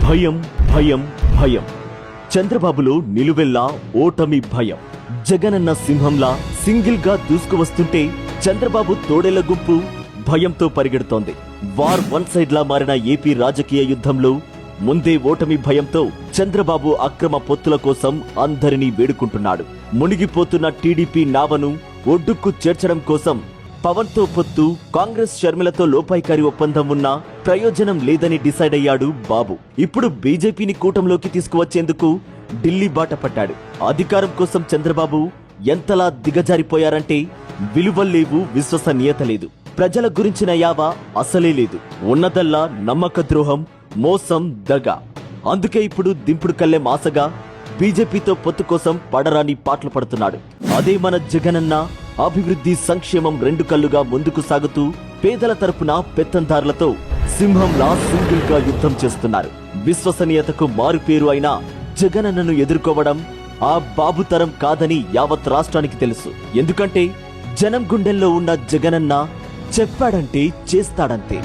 భయం భయం భయం. చంద్రబాబులో నిలువెల్లా ఓటమి భయం. జగనన్న సింహంలా సింగిల్ గా దూసుకువస్తుంటే చంద్రబాబు తోడేళ్ల గుంపు భయంతో పరిగెడుతోంది. వార్ వన్ సైడ్ లా మారిన ఏపీ రాజకీయ యుద్ధంలో ముందే ఓటమి భయంతో చంద్రబాబు అక్రమ పొత్తుల కోసం అందరినీ వేడుకుంటున్నాడు. మునిగిపోతున్న టీడీపీ నావను ఒడ్డుకు చేర్చడం కోసం పవన్ తో పొత్తు, కాంగ్రెస్ షర్మిలతో లోపాయికారి ఒప్పందం ఉన్నా ప్రయోజనం లేదని డిసైడ్ అయ్యాడు బాబు. ఇప్పుడు బీజేపీని కూటంలోకి తీసుకువచ్చేందుకు ఢిల్లీ బాట పట్టాడు. అధికారం కోసం చంద్రబాబు ఎంతలా దిగజారిపోయారంటే విలువల్లేవు, విశ్వసనీయత లేదు, ప్రజల గురించిన యావ అసలే లేదు. ఉన్నదల్లా నమ్మక ద్రోహం, మోసం, దగ. అందుకే ఇప్పుడు దింపుడు కల్లెం ఆశగా బీజేపీతో పొత్తు కోసం పడరాని పాటలు పడుతున్నాడు. అదే మన జగనన్న అభివృద్ధి, సంక్షేమం రెండు కళ్ళుగా ముందుకు సాగుతూ పేదల తరపున పెత్తందారులతో సింహంలా సింగిల్ గా యుద్ధం చేస్తున్నారు. విశ్వసనీయతకు మారుపేరు అయిన జగనన్నను ఎదుర్కోవడం ఆ బాబు తరం కాదని యావత్ రాష్ట్రానికి తెలుసు. ఎందుకంటే జనం గుండెల్లో ఉన్న జగనన్న చెప్పాడంటే చేస్తాడంతే.